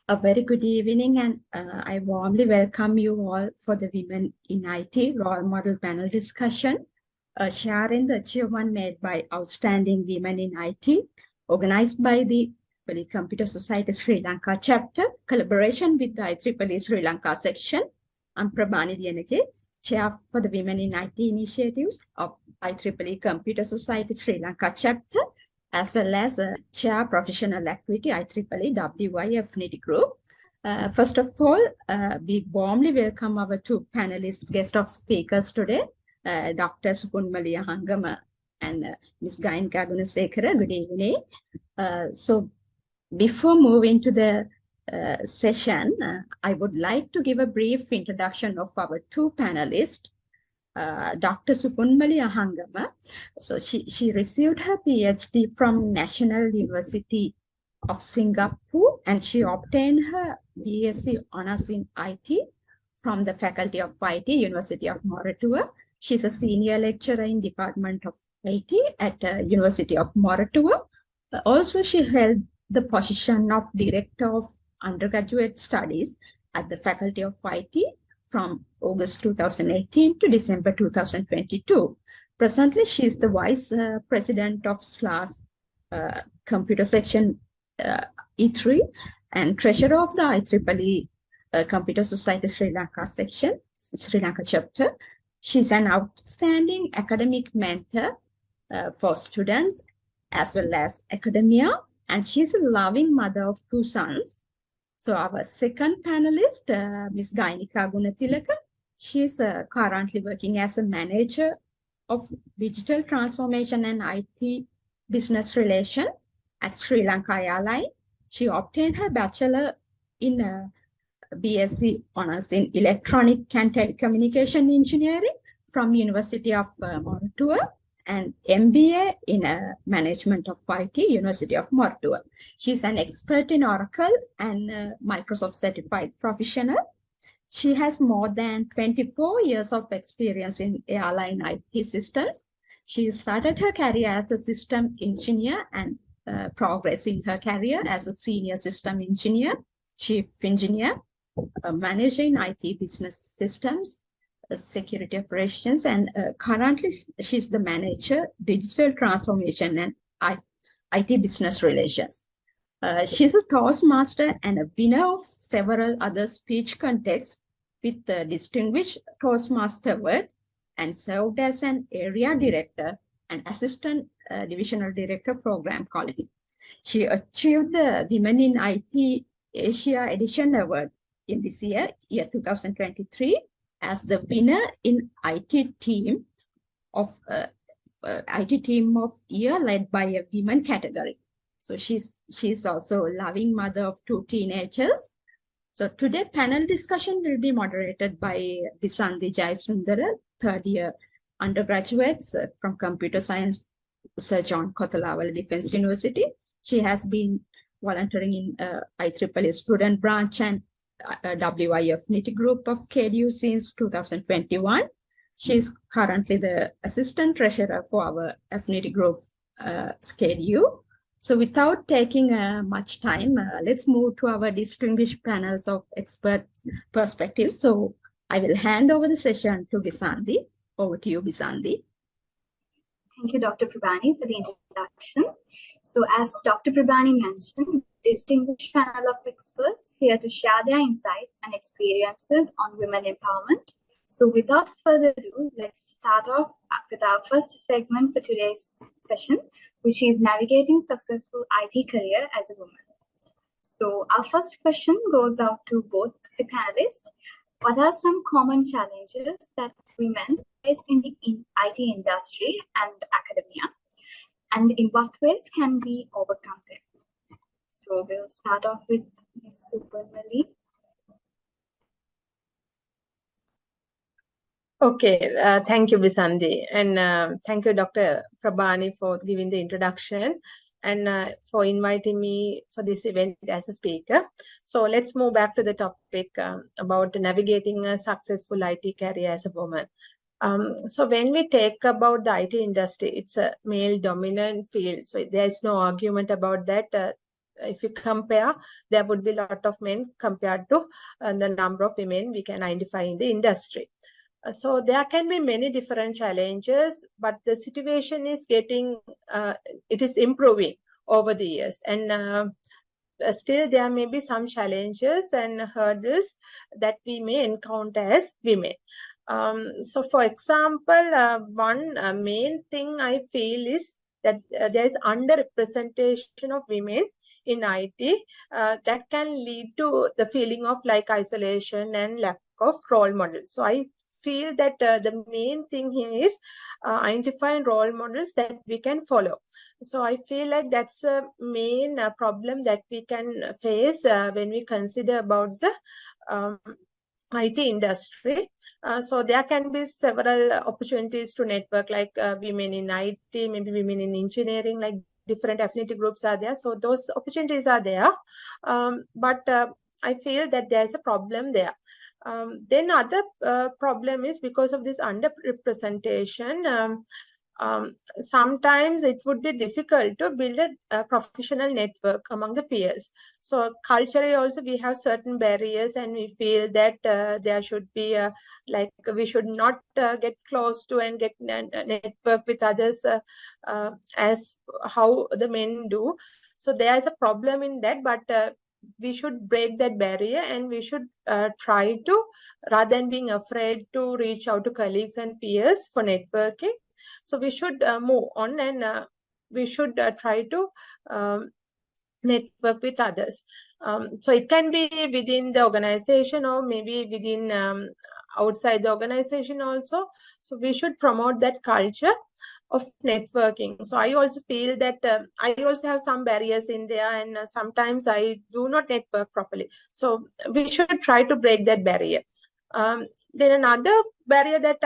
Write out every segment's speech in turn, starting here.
A very good evening, and I warmly welcome you all for the Women in IT Role Model Panel discussion, sharing the achievement made by outstanding women in IT, organized by the IEEE Computer Society Sri Lanka chapter, collaboration with the IEEE Sri Lanka section. I'm Prabhani Dienake, Chair for the Women in IT initiatives of IEEE Computer Society Sri Lanka chapter, as well as Chair Professional Activity IEEE WI Affinity Group. First of all, we warmly welcome our two panelists, guest of speakers today, Dr. Supunmali Ahangama and Ms. Gainika Gunasekara. Good evening. So before moving to the session, I would like to give a brief introduction of our two panelists. Dr. Supunmali Ahangama. So she received her PhD from National University of Singapore, and she obtained her BSc Honours in IT from the Faculty of IT, University of Moratuwa. She's a senior lecturer in Department of IT at University of Moratuwa. Also, she held the position of Director of Undergraduate Studies at the Faculty of IT from August 2018 to December 2022. Presently, she is the Vice President of SLA's Computer Section E3 and Treasurer of the IEEE Computer Society Sri Lanka section, Sri Lanka chapter. She's an outstanding academic mentor for students as well as academia, and she's a loving mother of two sons. So our second panelist, Ms. Gainika Gunatilaka, she is currently working as a manager of digital transformation and IT business relation at Sri Lanka Airlines. She obtained her bachelor in BSc Honours in Electronic and Telecommunication Engineering from University of Moratuwa, and MBA in Management of IT, University of Moratuwa. She's an expert in Oracle and Microsoft Certified Professional. She has more than 24 years of experience in airline IT systems. She started her career as a system engineer and progressing her career as a senior system engineer, chief engineer, manager in IT business systems, security operations, and currently she's the manager digital transformation and IT business relations. She's a Toastmaster and a winner of several other speech contests with the Distinguished Toastmaster Award, and served as an area director and assistant divisional director program quality. She achieved the Women in IT Asia Edition Award in this year 2023, as the winner in IT team of year led by a women category. So she's also a loving mother of two teenagers. So today panel discussion will be moderated by Bisandi Jayasundara, third year undergraduates from Computer Science, Sir John Kothawala Defence University. She has been volunteering in IEEE student branch and WI Affinity Group of KDU since 2021. She is currently the assistant treasurer for our Affinity Group KDU. So without taking much time, let's move to our distinguished panels of expert perspectives. So I will hand over the session to Bisandi. Over to you, Bisandi. Thank you, Dr. Prabhani, for the introduction. So as Dr. Prabhani mentioned, distinguished panel of experts here to share their insights and experiences on women empowerment. So without further ado, let's start off with our first segment for today's session, which is navigating successful IT career as a woman. So our first question goes out to both the panelists. What are some common challenges that women face in the IT industry and academia? And in what ways can we overcome them? So we'll start off with Ms. Supunmali. Okay, thank you, Bisandi. And thank you, Dr. Prabhani, for giving the introduction and for inviting me for this event as a speaker. So let's move back to the topic about navigating a successful IT career as a woman. So when we talk about the IT industry, it's a male-dominant field. So there is no argument about that. if you compare, there would be a lot of men compared to the number of women we can identify in the industry. So there can be many different challenges, but the situation is getting, it is improving over the years. And still there may be some challenges and hurdles that we may encounter as women. So for example, one main thing I feel is that there is underrepresentation of women in IT that can lead to the feeling of like isolation and lack of role models. So I feel that the main thing here is identifying role models that we can follow. So I feel like that's a main problem that we can face when we consider about the IT industry. So there can be several opportunities to network, like women in IT, maybe women in engineering, like different affinity groups are there. So those opportunities are there. But I feel that there's a problem there. Then other problem is because of this underrepresentation, sometimes it would be difficult to build a professional network among the peers. So culturally also we have certain barriers, and we feel that there should be like we should not get close to and get network with others as how the men do. So there's a problem in that, but we should break that barrier, and we should try to, rather than being afraid to reach out to colleagues and peers for networking. So we should move on, and we should try to network with others. So it can be within the organization, or maybe within outside the organization also. So we should promote that culture of networking. So I also feel that I also have some barriers in there, and sometimes I do not network properly. So we should try to break that barrier. Then another barrier that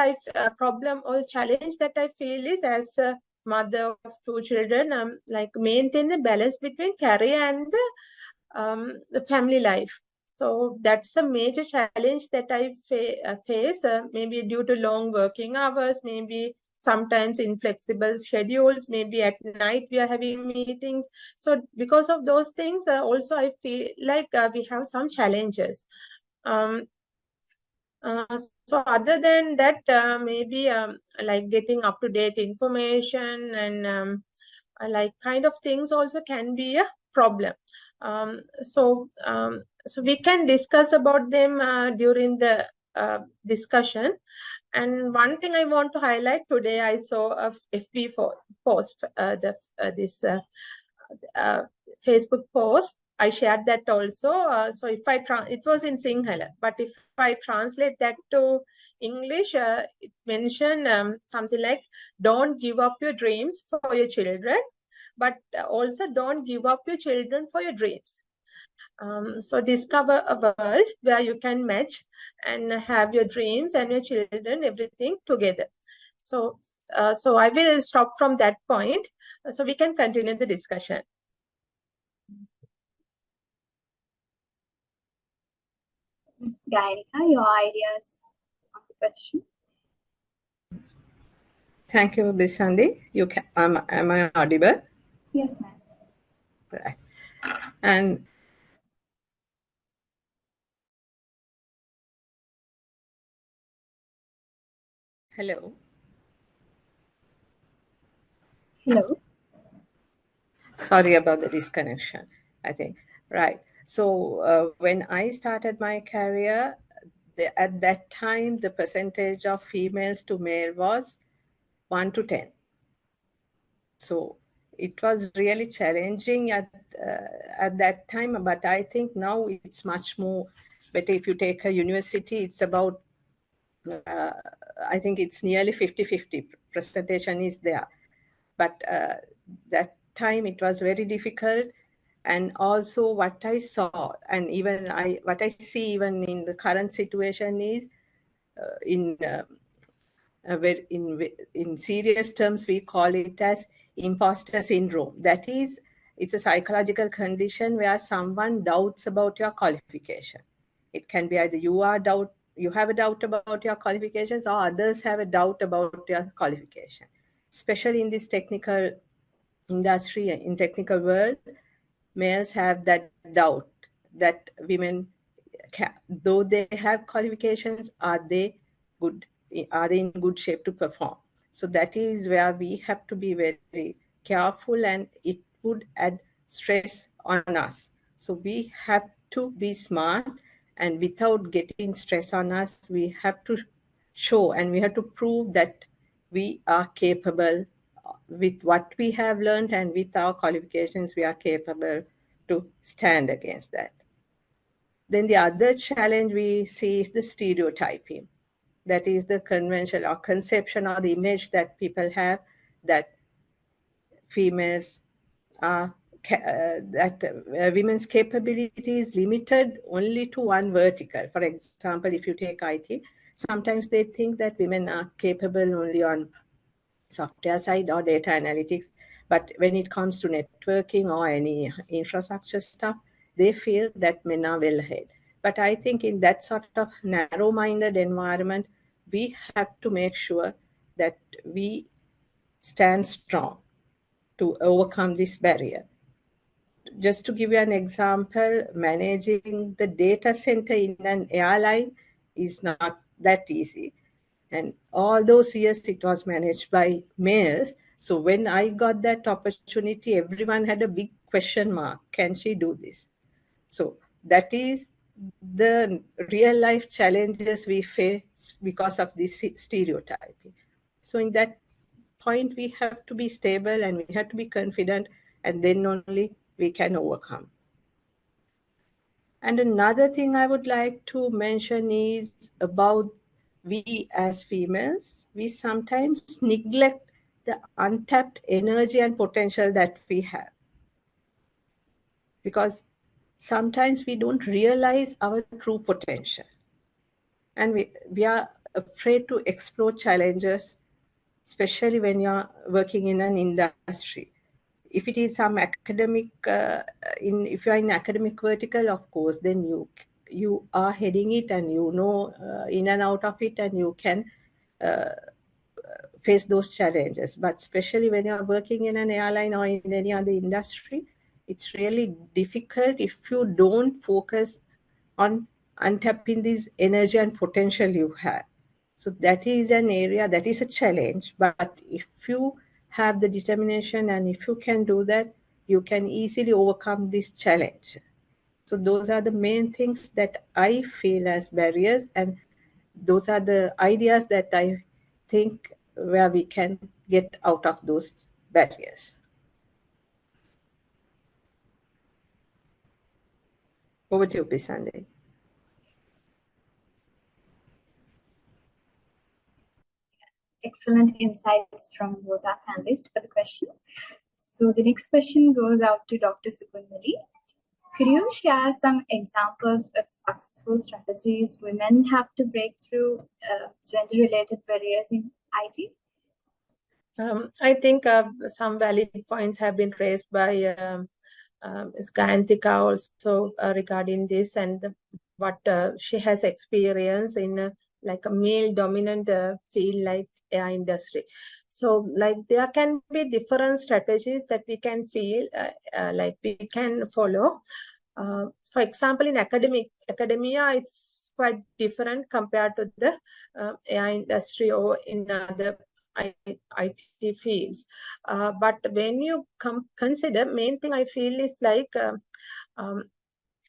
problem or challenge that I feel is, as a mother of 2 children, like maintain the balance between career and the family life. So that's a major challenge that I face, maybe due to long working hours, maybe sometimes inflexible schedules, maybe at night we are having meetings. So because of those things, also I feel like we have some challenges. So other than that, maybe like getting up-to-date information and like kind of things also can be a problem. So we can discuss about them during the discussion. And one thing I want to highlight today, I saw a FB post, this Facebook post. I shared that also. So if it was in Sinhala, but if I translate that to English, it mentioned something like, don't give up your dreams for your children, but also don't give up your children for your dreams. So discover a world where you can match and have your dreams and your children, everything together. So I will stop from that point, so we can continue the discussion. Ms. Gayanika, your ideas on the question? Thank you, Bisandi. Am I audible? Yes, ma'am. Right. And hello. Hello. Sorry about the disconnection, I think. Right. So when I started my career, at that time, the percentage of females to male was 1 to 10. So it was really challenging at that time, but I think now it's much more better. If you take a university, it's about, I think it's nearly 50-50 presentation is there. But that time it was very difficult. And also what I saw, and even what I see even in the current situation is, in serious terms, we call it as imposter syndrome. That is, it's a psychological condition where someone doubts about your qualification. It can be either you have a doubt about your qualifications, or others have a doubt about your qualification. Especially in this technical industry, in technical world, males have that doubt that women, though they have qualifications, are they good? Are they in good shape to perform? So that is where we have to be very careful, and it would add stress on us. So we have to be smart, and without getting stress on us, we have to show and we have to prove that we are capable with what we have learned, and with our qualifications, we are capable to stand against that. Then the other challenge we see is the stereotyping. That is the convention or conception or the image that people have that females are, women's capability is limited only to one vertical. For example, if you take IT, sometimes they think that women are capable only on software side or data analytics. But when it comes to networking or any infrastructure stuff, they feel that men are well ahead. But I think in that sort of narrow-minded environment, we have to make sure that we stand strong to overcome this barrier. Just to give you an example, managing the data center in an airline is not that easy. And all those years it was managed by males. So when I got that opportunity, everyone had a big question mark. Can she do this? So that is the real life challenges we face because of this stereotyping. So in that point, we have to be stable and we have to be confident, and then only we can overcome. And another thing I would like to mention is about we as females, we sometimes neglect the untapped energy and potential that we have. Because sometimes we don't realize our true potential. And we are afraid to explore challenges, especially when you're working in an industry. If it is some academic, if you are in academic vertical, of course, then you are heading it and you know in and out of it, and you can face those challenges. But especially when you are working in an airline or in any other industry, it's really difficult if you don't focus on untapping this energy and potential you have. So that is an area, that is a challenge. But if you have the determination and if you can do that, you can easily overcome this challenge. So those are the main things that I feel as barriers, and those are the ideas that I think where we can get out of those barriers. Over to you, Pisande. Excellent insights from both our panelists for the question. So the next question goes out to Dr. Sukunmali. Could you share some examples of successful strategies women have to break through gender-related barriers in IT? I think some valid points have been raised by Ms. Gayantika also regarding this, and what she has experienced in like a male-dominant field like AI industry. So like there can be different strategies that we can feel like we can follow. For example, in academia, it's quite different compared to the AI industry or in other IT fields. But when you consider, main thing I feel is like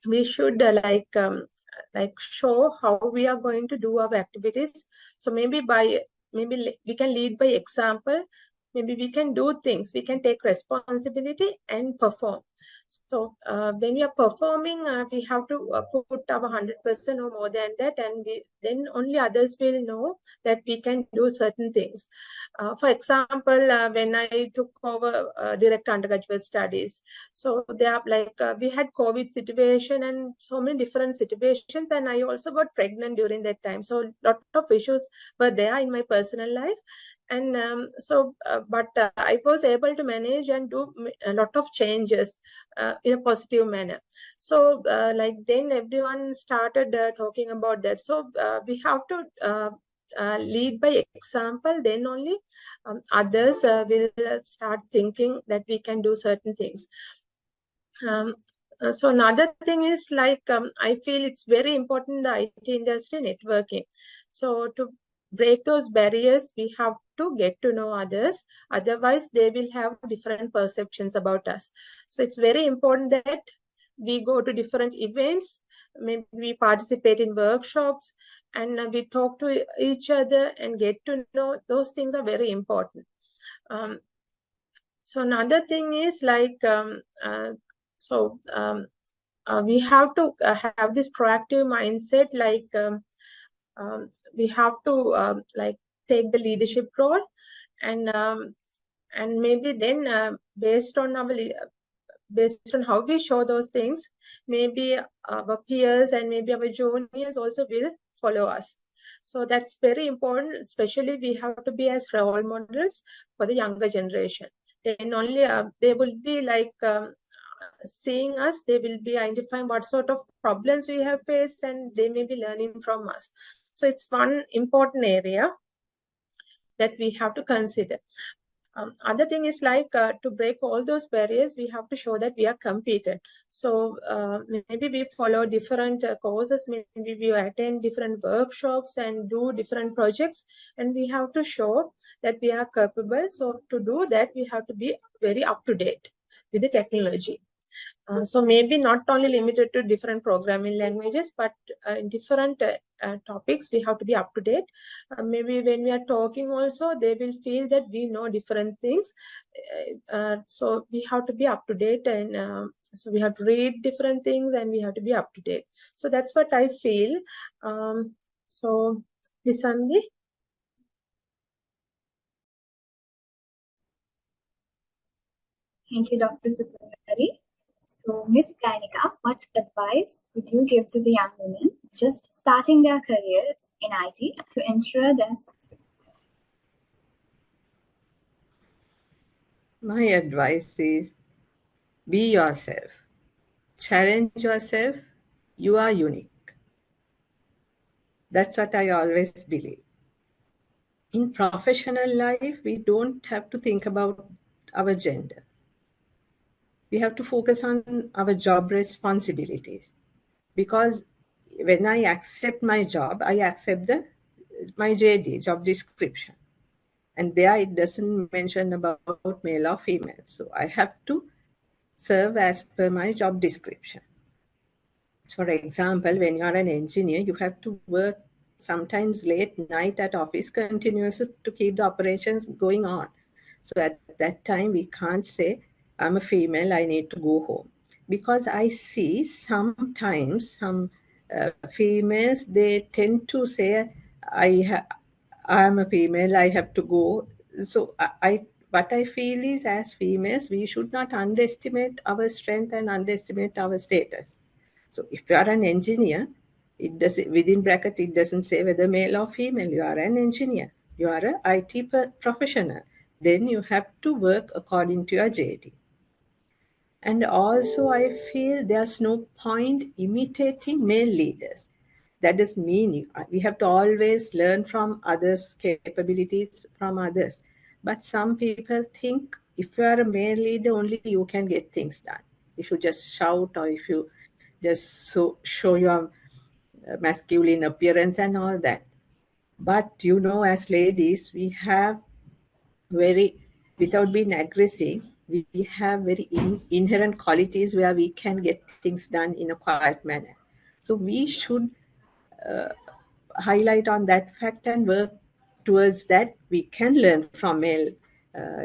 we should like show how we are going to do our activities. So maybe we can lead by example. Maybe we can do things, we can take responsibility and perform. So when we are performing, we have to put our 100% or more than that, and then only others will know that we can do certain things. For example, when I took over direct undergraduate studies, so they are like we had COVID situation and so many different situations, and I also got pregnant during that time. So a lot of issues were there in my personal life. And but I was able to manage and do a lot of changes in a positive manner. So like then everyone started talking about that. So we have to lead by example, then only others will start thinking that we can do certain things. So another thing is like, I feel it's very important in the IT industry networking. So to break those barriers, we have to get to know others. Otherwise, they will have different perceptions about us. So it's very important that we go to different events, maybe we participate in workshops, and we talk to each other and get to know. Those things are very important. So another thing is like, we have to have this proactive mindset, like we have to like take the leadership role, and maybe then based on how we show those things, maybe our peers and maybe our juniors also will follow us. So that's very important. Especially we have to be as role models for the younger generation. Then only they will be like seeing us, they will be identifying what sort of problems we have faced, and they may be learning from us. So it's one important area that we have to consider. Other thing is like, to break all those barriers, we have to show that we are competent. So maybe we follow different courses, maybe we attend different workshops and do different projects, and we have to show that we are capable. So to do that, we have to be very up to date with the technology. So maybe not only limited to different programming languages, but in different topics, we have to be up to date. Maybe when we are talking also, they will feel that we know different things. So we have to be up to date, and so we have to read different things, and we have to be up to date. So that's what I feel. So Visandi. Thank you, Dr. Sukumari. So, Ms. Kainika, what advice would you give to the young women just starting their careers in IT to ensure their success? My advice is be yourself. Challenge yourself. You are unique. That's what I always believe. In professional life, we don't have to think about our gender. We have to focus on our job responsibilities. Because when I accept my job, I accept my JD, job description. And there it doesn't mention about male or female. So I have to serve as per my job description. For example, when you are an engineer, you have to work sometimes late night at office continuously to keep the operations going on. So at that time, we can't say, I'm a female, I need to go home. Because I see sometimes some females, they tend to say, I'm a female, I have to go. So what I feel is, as females, we should not underestimate our strength and underestimate our status. So if you are an engineer, it does within bracket, it doesn't say whether male or female. You are an engineer. You are an IT professional. Then you have to work according to your JD. And also, I feel there's no point imitating male leaders. That doesn't mean we have to always learn from others' capabilities from others. But some people think if you are a male leader, only you can get things done. If you just shout, or if you just show your masculine appearance and all that. But as ladies, we have without being aggressive, we have very inherent qualities where we can get things done in a quiet manner. So we should highlight on that fact and work towards that. We can learn from male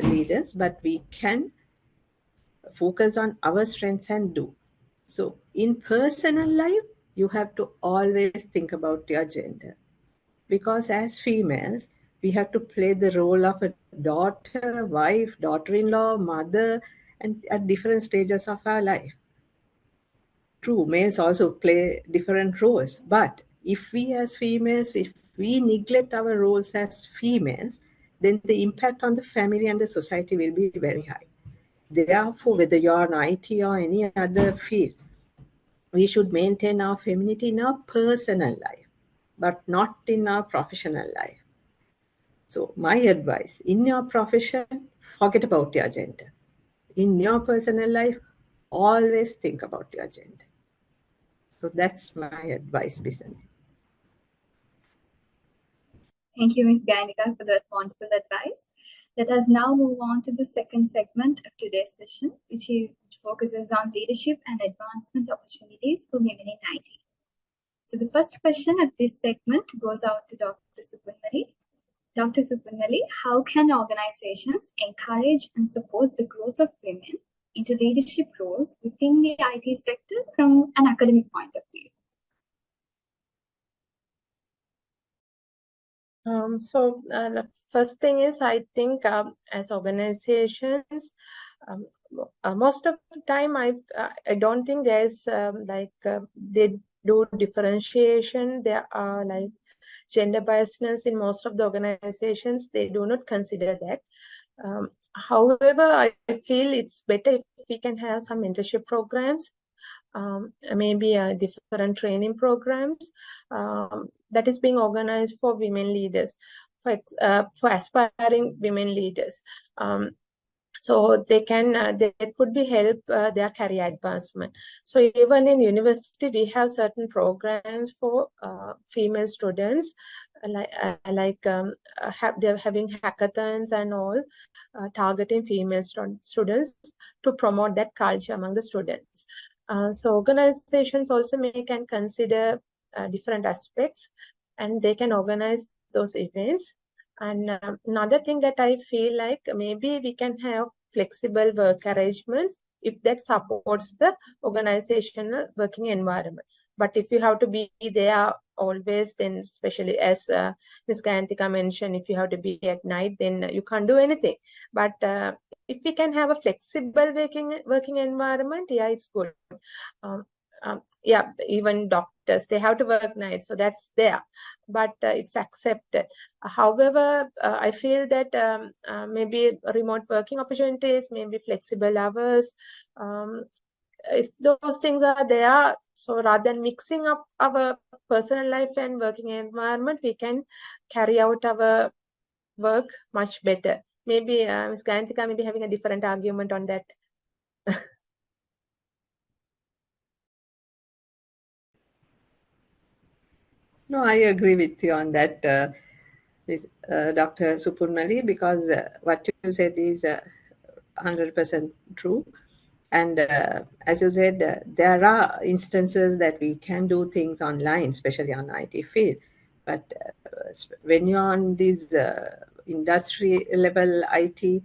leaders, but we can focus on our strengths and do. So in personal life, you have to always think about your gender. Because as females, we have to play the role of a daughter, wife, daughter-in-law, mother, and at different stages of our life. True, males also play different roles. But if we as females, if we neglect our roles as females, then the impact on the family and the society will be very high. Therefore, whether you're in IT or any other field, we should maintain our femininity in our personal life, but not in our professional life. So my advice, in your profession, forget about your gender. In your personal life, always think about your gender. So that's my advice, Bisanti. Thank you, Ms. Gainika, for that wonderful advice. Let us now move on to the second segment of today's session, which focuses on leadership and advancement opportunities for women in IT. So the first question of this segment goes out to Dr. Supunmali. Dr. Supunmali, how can organizations encourage and support the growth of women into leadership roles within the IT sector from an academic point of view? The first thing is, I think as organizations, most of the time, I don't think there's they do differentiation. There are like gender biasness in most of the organizations. They do not consider that. However, I feel it's better if we can have some mentorship programs, maybe different training programs that is being organized for women leaders, for aspiring women leaders. So they can, they could be help their career advancement. So even in university, we have certain programs for female students, they're having hackathons and all, targeting female students to promote that culture among the students. So organizations also can consider different aspects, and they can organize those events. And another thing that I feel like maybe we can have flexible work arrangements if that supports the organizational working environment. But if you have to be there always, then especially as Ms. Gayantika mentioned, if you have to be at night, then you can't do anything. But if we can have a flexible working environment, yeah, it's good. Yeah, even doctors, they have to work nights, so that's there, but it's accepted. However, I feel that maybe remote working opportunities, maybe flexible hours, if those things are there, so rather than mixing up our personal life and working environment, we can carry out our work much better. Maybe Ms. Gayantika may be having a different argument on that. No, I agree with you on that, Dr. Supunmali, because what you said is 100% true. And as you said, there are instances that we can do things online, especially on IT field. But when you're on this industry level IT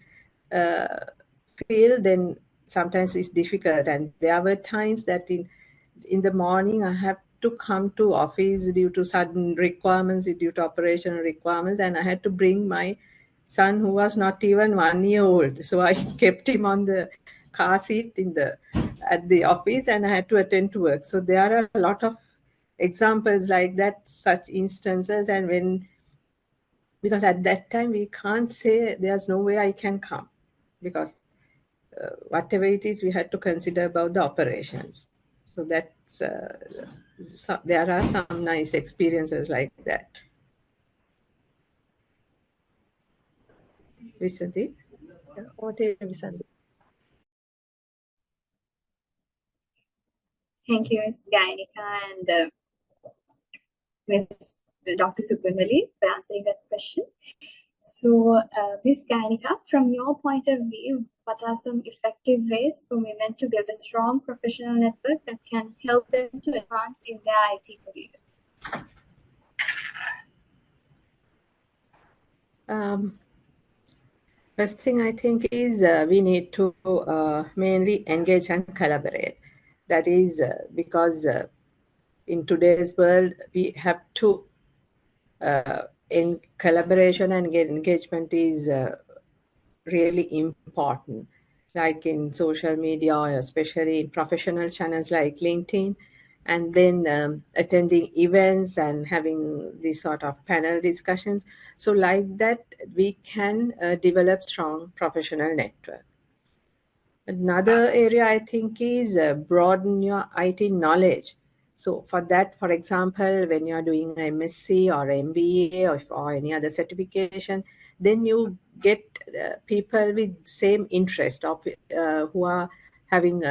field, then sometimes it's difficult. And there were times that in the morning I have to come to office due to sudden requirements, due to operational requirements, and I had to bring my son who was not even 1 year old. So I kept him on the car seat at the office, and I had to attend to work. So there are a lot of examples like that, such instances, and because at that time we can't say there's no way I can come, because whatever it is, we had to consider about the operations. So that's there are some nice experiences like that. Visanthi? What is Visanthi? Thank you, Ms. Gainika and Ms. Dr. Supunmali for answering that question. So, Ms. Gainika, from your point of view, what are some effective ways for women to build a strong professional network that can help them to advance in their IT career? First thing I think is we need to mainly engage and collaborate. That is because in today's world, we have to, in collaboration and engagement is really important, like in social media, or especially in professional channels like LinkedIn, and then attending events and having these sort of panel discussions. So like that, we can develop strong professional network. Another area I think is broaden your IT knowledge. So for that, for example, when you're doing MSc or MBA or any other certification, then you get people with same interest of who are having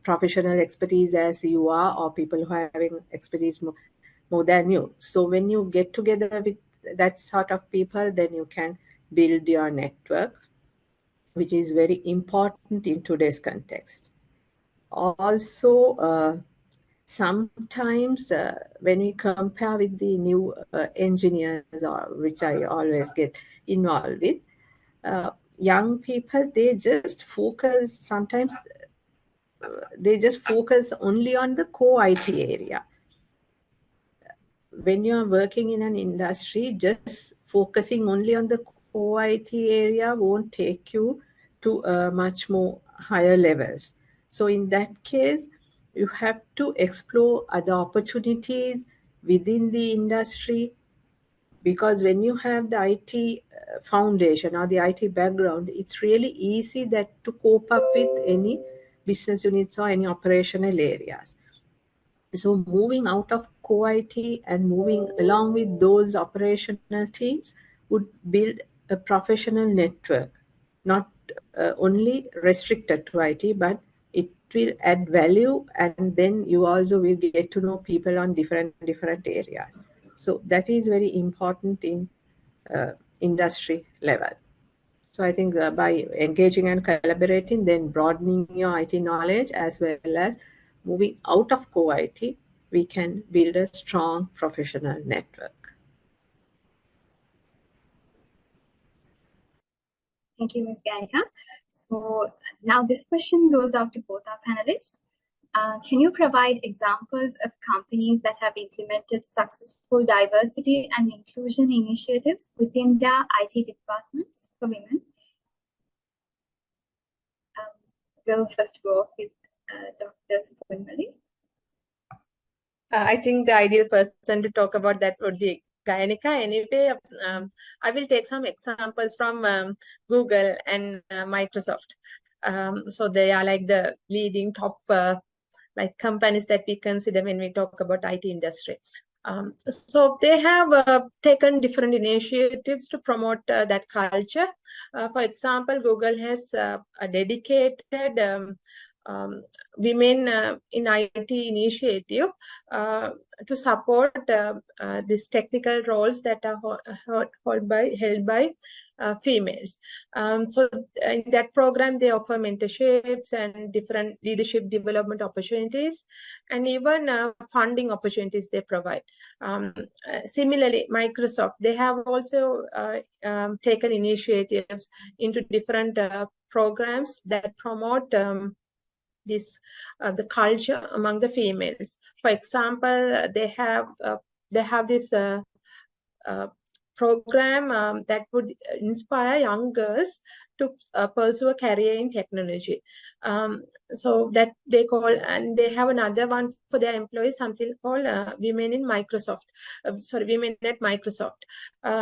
professional expertise as you are, or people who are having expertise more than you. So when you get together with that sort of people, then you can build your network, which is very important in today's context. Also, sometimes when we compare with the new engineers, or which I always get involved with, young people, they just focus sometimes. They just focus only on the core IT area. When you are working in an industry, just focusing only on the core IT area won't take you to much more higher levels. So in that case, you have to explore other opportunities within the industry, because when you have the IT foundation or the IT background, it's really easy that to cope up with any business units or any operational areas. So moving out of core IT and moving along with those operational teams would build a professional network, not only restricted to IT, but it will add value, and then you also will get to know people on different areas. So that is very important in industry level. So I think by engaging and collaborating, then broadening your IT knowledge as well as moving out of core IT, we can build a strong professional network. Thank you, Ms. Ganika. So now this question goes out to both our panelists. Can you provide examples of companies that have implemented successful diversity and inclusion initiatives within their IT departments for women? We'll first go off with Dr. Supoornmalli. I think the ideal person to talk about that would be Gayanika. Anyway, I will take some examples from Google and Microsoft. So they are like the leading top like companies that we consider when we talk about IT industry. So they have taken different initiatives to promote that culture. For example, Google has a dedicated women in IT initiative to support these technical roles that are held by females. So in that program, they offer mentorships and different leadership development opportunities, and even funding opportunities they provide. Similarly, Microsoft, they have also taken initiatives into different programs that promote the culture among the females. For example, they have this program that would inspire young girls to pursue a career in technology. So that they call, and they have another one for their employees, something called Women in Microsoft. Women at Microsoft.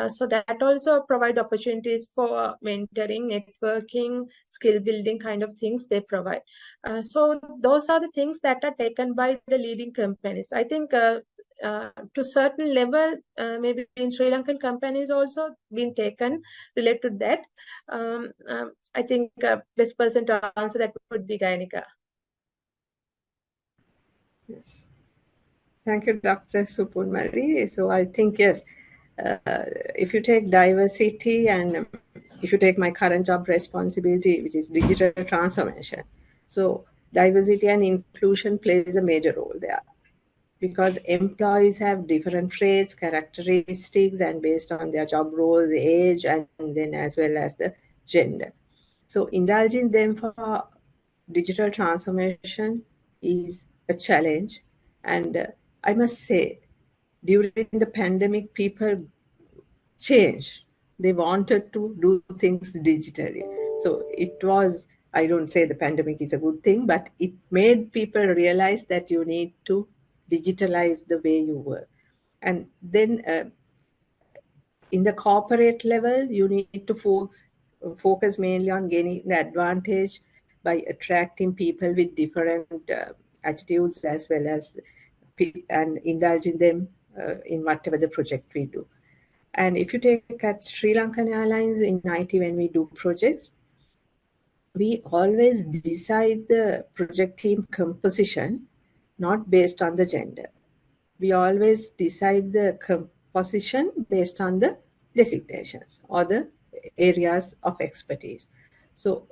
So that also provide opportunities for mentoring, networking, skill building kind of things they provide. So those are the things that are taken by the leading companies. I think to certain level, maybe in Sri Lankan companies also been taken related to that. I think best person to answer that would be Gayanika. Yes. Thank you, Dr. Supoornmalli. So I think, yes, if you take diversity and if you take my current job responsibility, which is digital transformation, so diversity and inclusion plays a major role there, because employees have different traits, characteristics, and based on their job roles, age, and then as well as the gender. So indulging them for digital transformation is a challenge. And I must say, during the pandemic, people changed. They wanted to do things digitally. So it was, I don't say the pandemic is a good thing, but it made people realize that you need to digitalize the way you work. And then in the corporate level, you need to focus mainly on gaining the advantage by attracting people with different attitudes, as well as and indulging them in whatever the project we do. And if you take at Sri Lankan Airlines in IT, when we do projects, we always decide the project team composition not based on the gender. We always decide the composition based on the designations or the areas of expertise. So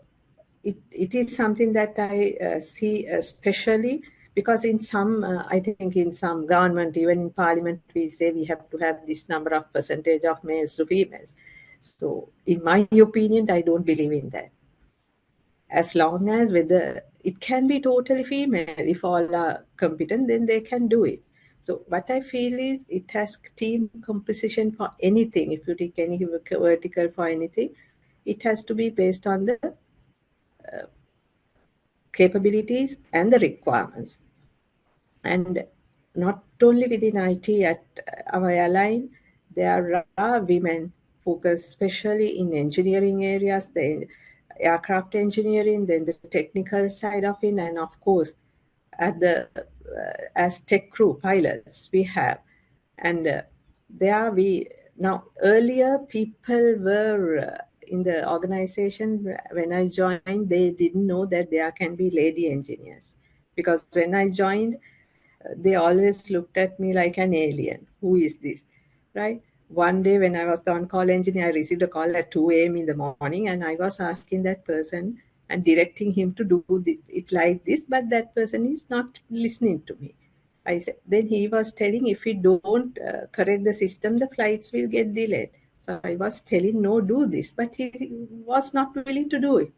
it is something that I see especially because in some, I think in some government, even in parliament, we say we have to have this number of percentage of males to females. So in my opinion, I don't believe in that. As long as whether it can be totally female, if all are competent, then they can do it. So what I feel is it has team composition for anything. If you take any vertical for anything, it has to be based on the capabilities and the requirements. And not only within IT, at our airline, there are women focused especially in engineering areas, the aircraft engineering, then the technical side of it, and of course, at the as tech crew pilots we have. And there we now earlier people were in the organization when I joined, they didn't know that there can be lady engineers, because when I joined, they always looked at me like an alien. Who is this, right? One day when I was the on-call engineer, I received a call at 2 a.m. in the morning, and I was asking that person and directing him to do it like this, but that person is not listening to me. I said, then he was telling, if we don't correct the system, the flights will get delayed. So I was telling, no, do this, but he was not willing to do it.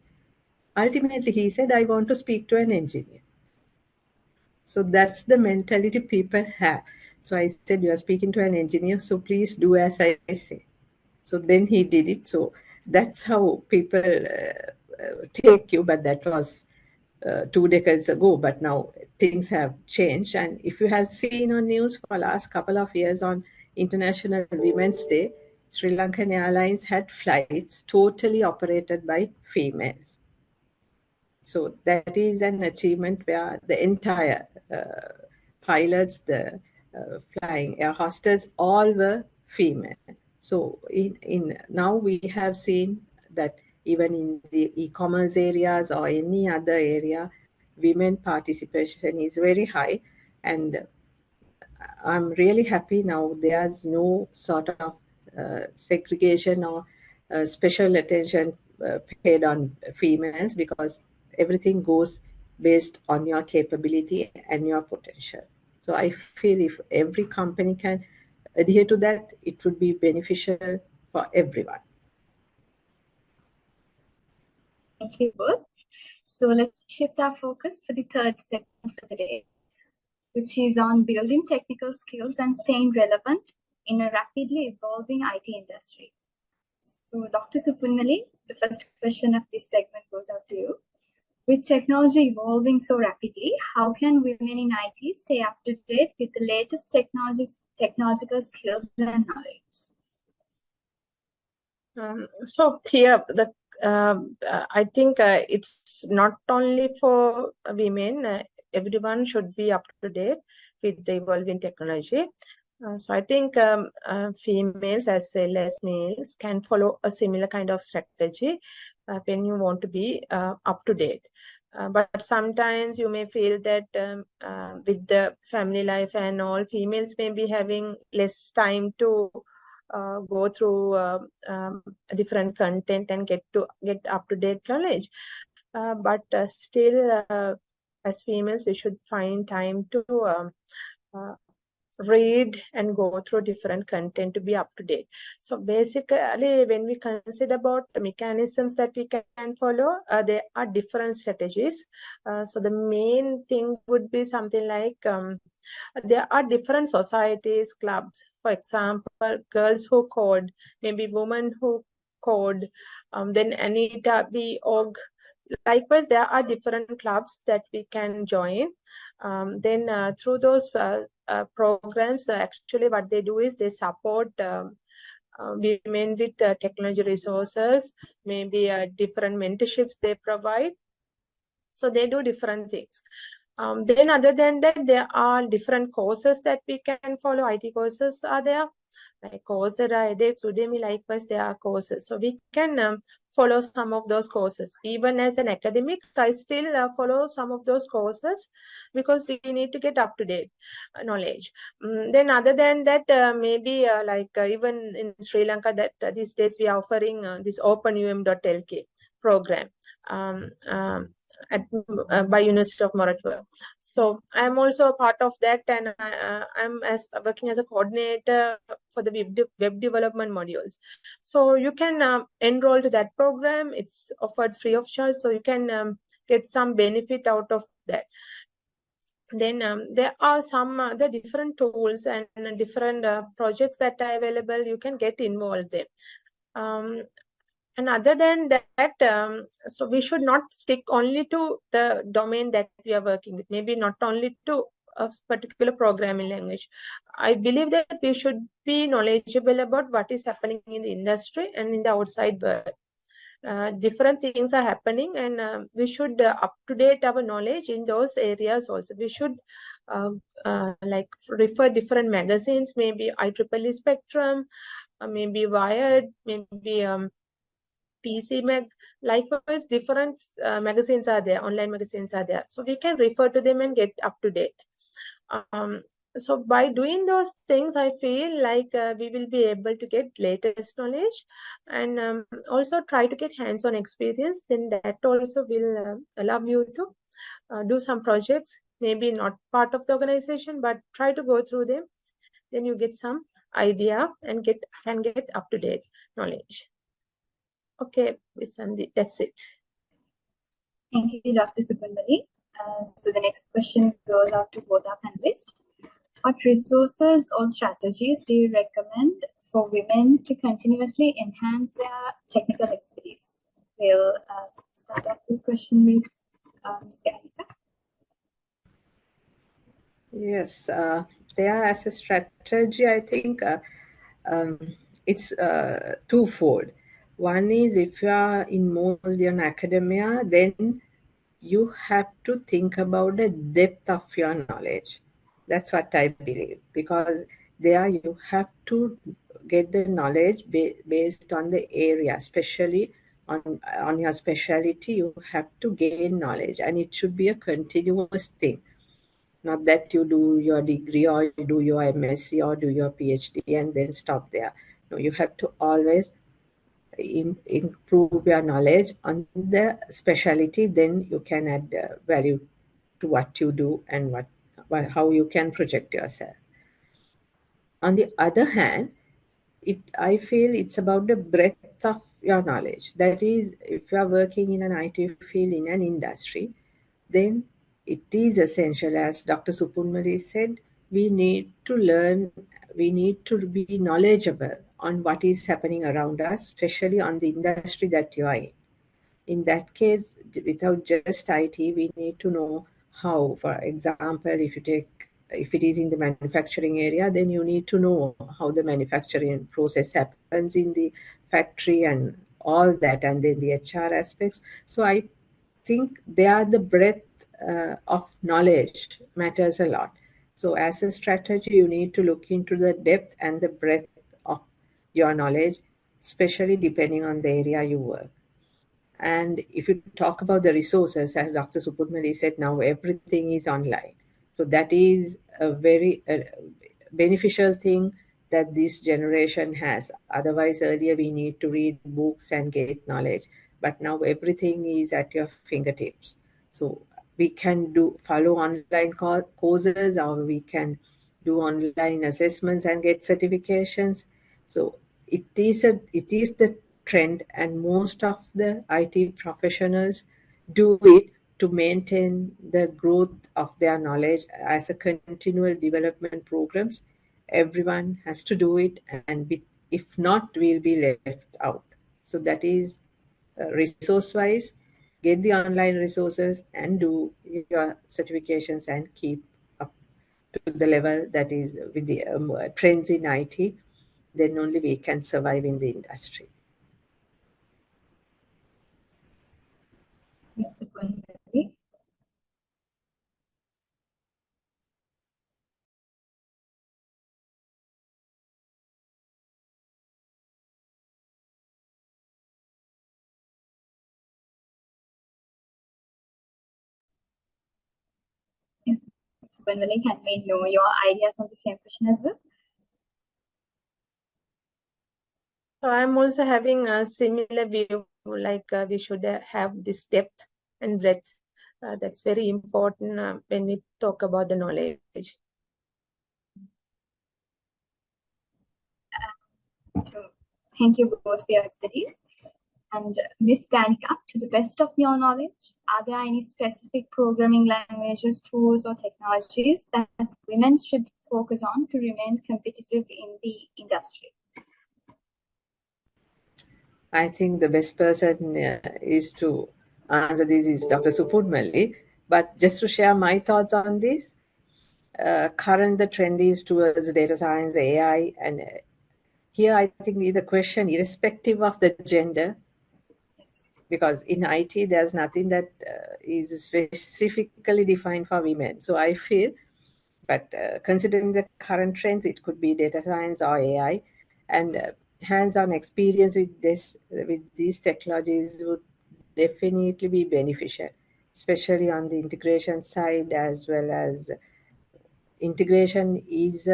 Ultimately, he said, I want to speak to an engineer. So that's the mentality people have. So I said, you are speaking to an engineer, so please do as I say. So then he did it. So that's how people take you. But that was 2 decades ago. But now things have changed. And if you have seen on news for the last couple of years on International Women's Day, Sri Lankan Airlines had flights totally operated by females. So that is an achievement where the entire pilots, the flying air hostess, all were female. So in now we have seen that even in the e-commerce areas or any other area, women participation is very high, and I'm really happy now there's no sort of segregation or special attention paid on females, because everything goes based on your capability and your potential. So I feel if every company can adhere to that, it would be beneficial for everyone. Thank you both. So let's shift our focus for the third segment for the day, which is on building technical skills and staying relevant in a rapidly evolving IT industry. So Dr. Supunali, the first question of this segment goes out to you. With technology evolving so rapidly, how can women in IT stay up to date with the latest technological skills and knowledge? So here, I think it's not only for women. Everyone should be up to date with the evolving technology. So I think females as well as males can follow a similar kind of strategy when you want to be up to date. But sometimes you may feel that with the family life and all, females may be having less time to go through different content and get up to date knowledge. But still, as females, we should find time to read and go through different content to be up to date. So basically, when we consider about the mechanisms that we can follow, there are different strategies. So the main thing would be something like there are different societies, clubs, for example, girls who code, maybe women who code, then Anita B org. Likewise, there are different clubs that we can join. Then through those programs, actually what they do is they support women with technology resources, maybe different mentorships they provide. So they do different things. Then other than that, there are different courses that we can follow. IT courses are there, like Coursera, edX, Udemy, likewise there are courses. So we can follow some of those courses. Even as an academic, I still follow some of those courses because we need to get up-to-date knowledge. Then other than that, maybe even in Sri Lanka, that these days we are offering this openum.lk program. By University of Moratuwa. So I'm also a part of that, and I'm working as a coordinator for the web development modules. So you can enroll to that program. It's offered free of charge, so you can get some benefit out of that. Then there are some other different tools and different projects that are available. You can get involved there. And other than that, so we should not stick only to the domain that we are working with, maybe not only to a particular programming language. I believe that we should be knowledgeable about what is happening in the industry and in the outside world. Different things are happening, and we should up-to-date our knowledge in those areas also. We should like refer different magazines, maybe IEEE Spectrum, maybe Wired, maybe PC Mag, likewise different magazines are there, online magazines are there. So we can refer to them and get up to date. So by doing those things, I feel like we will be able to get latest knowledge and also try to get hands-on experience. Then that also will allow you to do some projects, maybe not part of the organization, but try to go through them. Then you get some idea and can get up-to-date knowledge. Okay, Visandi, that's it. Thank you, Dr. Subramani. So the next question goes out to both our panelists. What resources or strategies do you recommend for women to continuously enhance their technical expertise? We'll start off this question with Ms. Ganika. Yes, there as a strategy, I think it's twofold. One is if you are involved in academia, then you have to think about the depth of your knowledge. That's what I believe, because there you have to get the knowledge based on the area, especially on your specialty. You have to gain knowledge, and it should be a continuous thing. Not that you do your degree or you do your MSc or do your PhD and then stop there. No, you have to always improve your knowledge on the specialty. Then you can add value to what you do and how you can project yourself. On the other hand, I feel it's about the breadth of your knowledge. That is, if you are working in an IT field in an industry, then it is essential, as Dr. Suppunmari said, we need to learn, we need to be knowledgeable on what is happening around us, especially on the industry that you are in. In that case, without just IT, we need to know how. For example, if it is in the manufacturing area, then you need to know how the manufacturing process happens in the factory and all that, and then the HR aspects. So I think the breadth of knowledge matters a lot. So as a strategy, you need to look into the depth and the breadth of your knowledge, especially depending on the area you work. And if you talk about the resources, as Dr. Suppunmari said, now everything is online. So that is a very beneficial thing that this generation has. Otherwise, earlier we need to read books and get knowledge, but now everything is at your fingertips. So we can follow online courses, or we can do online assessments and get certifications. So it is the trend, and most of the IT professionals do it to maintain the growth of their knowledge as a continual development programs. Everyone has to do it, and if not, we'll be left out. So that is resource-wise, get the online resources and do your certifications and keep up to the level that is with the trends in IT. Then only we can survive in the industry. Mr. Punjari. Subhanmali, can we know your ideas on the same question as well? So I'm also having a similar view, like we should have this depth and breadth. That's very important when we talk about the knowledge. So thank you both for your expertise. And Ms. Ganika, to the best of your knowledge, are there any specific programming languages, tools, or technologies that women should focus on to remain competitive in the industry? I think the best person is to answer this is Dr. Supurmalli. But just to share my thoughts on this, current the trend is towards data science, AI, and here I think the question, irrespective of the gender, because in IT there's nothing that is specifically defined for women. So I feel, but considering the current trends, it could be data science or AI, and hands-on experience with these technologies would definitely be beneficial, especially on the integration side, as well as integration is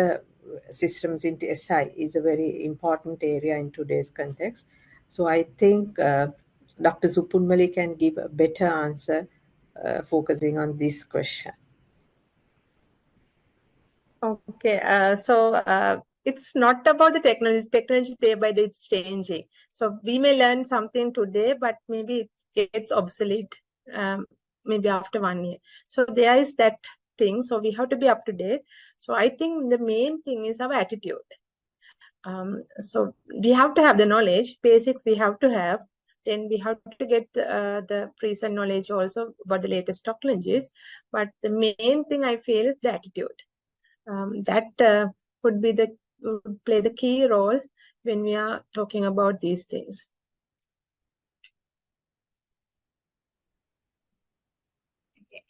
systems into SI is a very important area in today's context. So I think Dr. Supurmalli can give a better answer focusing on this question. Okay, so it's not about the technology. Technology day by day it's changing. So we may learn something today, but maybe it gets obsolete maybe after 1 year. So there is that thing. So we have to be up to date. So I think the main thing is our attitude. So we have to have the knowledge, basics we have to have. Then we have to get the present knowledge also about the latest technologies. But the main thing I feel is the attitude. That would play the key role when we are talking about these things. Okay.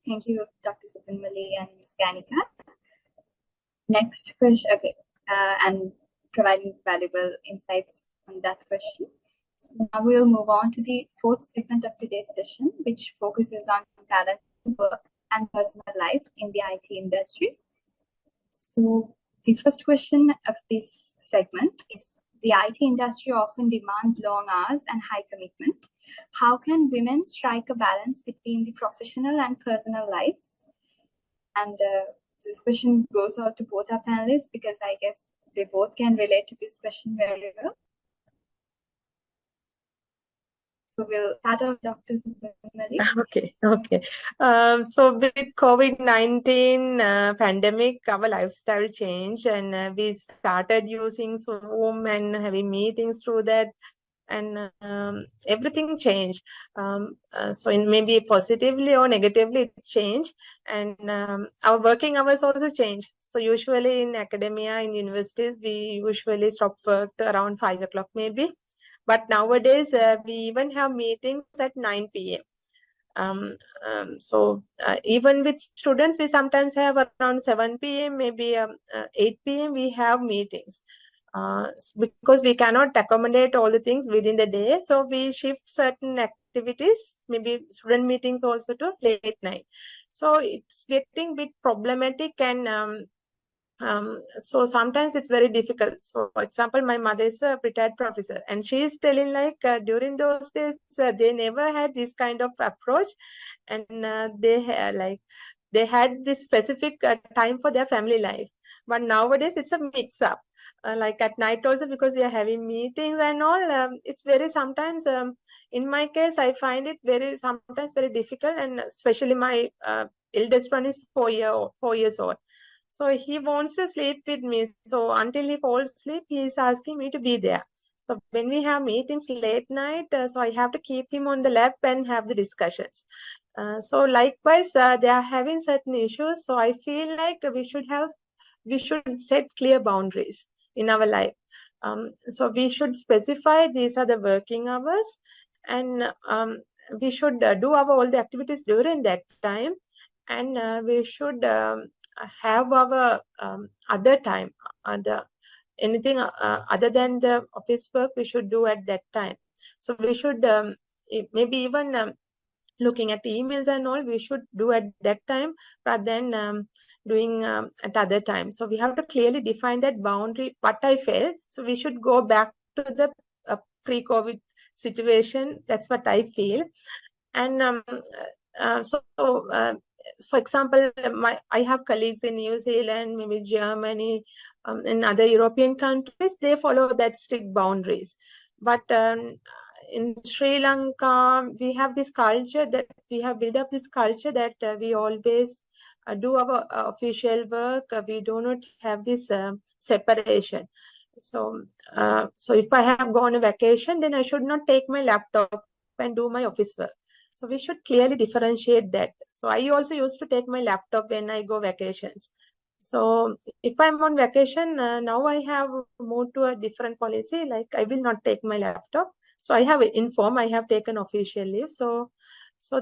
Thank you, Dr. Supurmalli and Ms. Ganika. Next question, okay, and providing valuable insights on that question. So now we'll move on to the fourth segment of today's session, which focuses on balance work and personal life in the IT industry. So the first question of this segment is, the IT industry often demands long hours and high commitment. How can women strike a balance between the professional and personal lives? And this question goes out to both our panelists because I guess they both can relate to this question very well. So we'll start off, Dr. Supurmalli. Okay. So with COVID-19 pandemic, our lifestyle changed, and we started using Zoom and having meetings through that, and everything changed. So in maybe positively or negatively it changed, and our working hours also changed. So usually in academia, in universities, we usually stop work around 5 o'clock maybe. But nowadays, we even have meetings at 9 p.m. So even with students, we sometimes have around 7 p.m., maybe 8 p.m. we have meetings. Because we cannot accommodate all the things within the day. So we shift certain activities, maybe student meetings also, to late night. So it's getting a bit problematic, and so sometimes it's very difficult. So for example, my mother is a retired professor, and she is telling like during those days they never had this kind of approach, and they had this specific time for their family life. But nowadays it's a mix up. Like at night also, because we are having meetings and all, it's very sometimes in my case I find it sometimes very difficult, and especially my eldest one is 4 years old. So he wants to sleep with me. So until he falls asleep, he is asking me to be there. So when we have meetings late night, so I have to keep him on the lap and have the discussions. So likewise, they are having certain issues. So I feel like we should set clear boundaries in our life. So we should specify these are the working hours, and we should do all the activities during that time, and we should have our other time, anything other than the office work we should do at that time. So we should maybe even looking at emails and all, we should do at that time rather than doing at other times. So we have to clearly define that boundary, what I felt. So we should go back to the pre-COVID situation. That's what I feel. And for example, I have colleagues in New Zealand, maybe Germany, in other European countries, they follow that strict boundaries. But in Sri Lanka, we have this culture that we have built up this culture that we always do our official work. We do not have this separation. So if I have gone on vacation, then I should not take my laptop and do my office work. So we should clearly differentiate that. So I also used to take my laptop when I go vacations. So if I'm on vacation, now I have moved to a different policy, like I will not take my laptop. So I have informed, I have taken official leave. So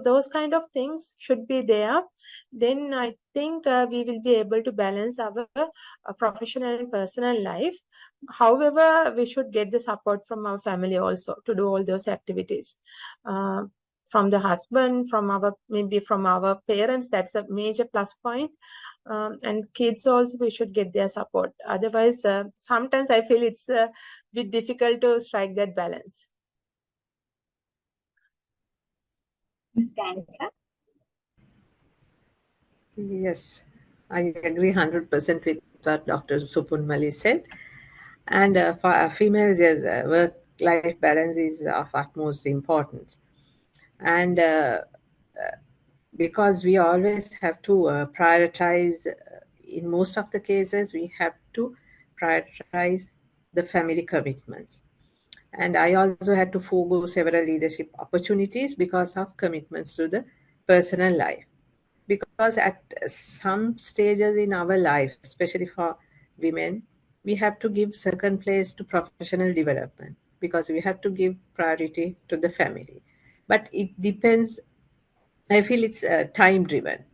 those kind of things should be there. Then I think we will be able to balance our professional and personal life. However, we should get the support from our family also to do all those activities. From the husband, maybe from our parents, that's a major plus point. And kids also, we should get their support. Otherwise, sometimes I feel it's a bit difficult to strike that balance. Ms. Gainika? Yes, I agree 100% with what Dr. Supunmali said. And for females, yes, work-life balance is of utmost importance. And because we always have to prioritize, in most of the cases, we have to prioritize the family commitments. And I also had to forego several leadership opportunities because of commitments to the personal life. Because at some stages in our life, especially for women, we have to give second place to professional development because we have to give priority to the family. But it depends, I feel it's time driven.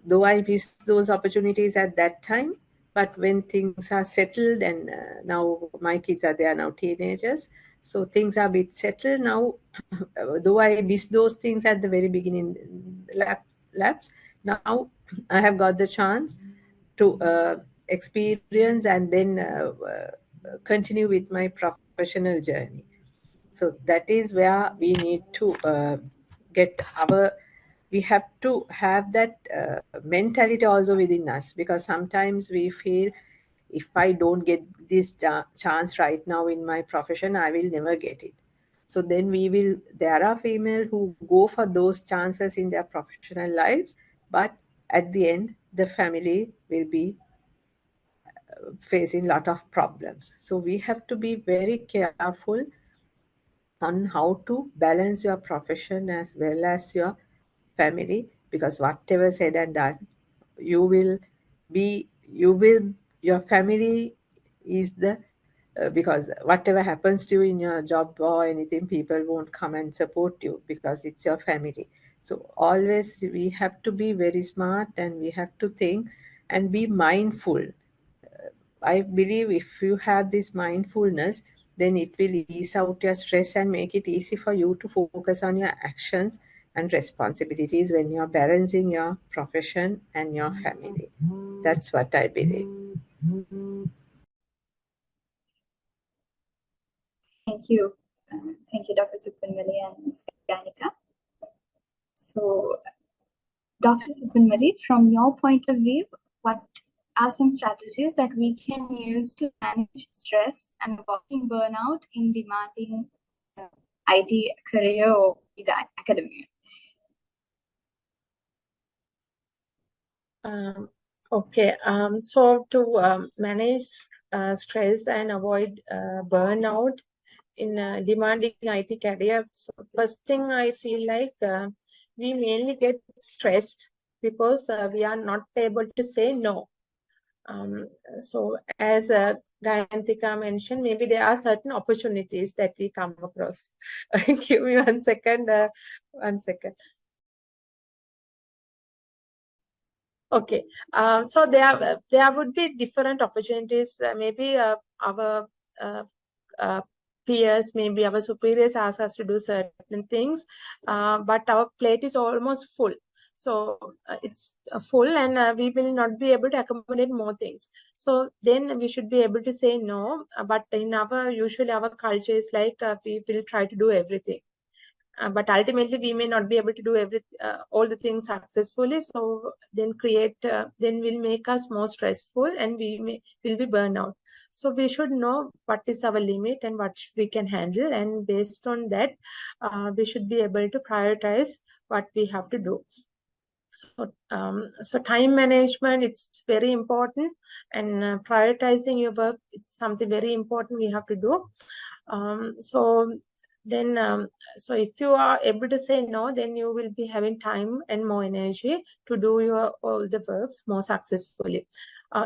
Though I miss those opportunities at that time, but when things are settled and now my kids they are now teenagers, so things are a bit settled now. Though I miss those things at the very beginning, labs, now I have got the chance to experience and then continue with my professional journey. So that is where we need to we have to have that mentality also within us, because sometimes we feel if I don't get this chance right now in my profession, I will never get it. So then there are females who go for those chances in their professional lives, but at the end, the family will be facing a lot of problems. So we have to be very careful on how to balance your profession as well as your family, because whatever said and done, your family is the because whatever happens to you in your job or anything, people won't come and support you because it's your family. So always we have to be very smart and we have to think and be mindful. I believe if you have this mindfulness, then it will ease out your stress and make it easy for you to focus on your actions and responsibilities when you're balancing your profession and your family. That's what I believe. Thank you. Thank you, Dr. Supunmali and Ms. Gainika. So, Dr. Supunmali, from your point of view, what are some strategies that we can use to manage stress and avoiding burnout in demanding IT career or academia? Okay. So to manage stress and avoid burnout in demanding IT career, so first thing I feel like we mainly get stressed because we are not able to say no. So as Gayantika mentioned, maybe there are certain opportunities that we come across. Give me 1 second. 1 second. Okay. So there would be different opportunities. Maybe our peers, maybe our superiors ask us to do certain things, but our plate is almost full. So it's full, and we will not be able to accommodate more things. So then we should be able to say no. But in usually our culture is like we will try to do everything. But ultimately we may not be able to do all the things successfully. So then will make us more stressful, and will be burned out. So we should know what is our limit and what we can handle, and based on that, we should be able to prioritize what we have to do. So time management, it's very important, and prioritizing your work, it's something very important we have to do. So if you are able to say no, then you will be having time and more energy to do all the works more successfully.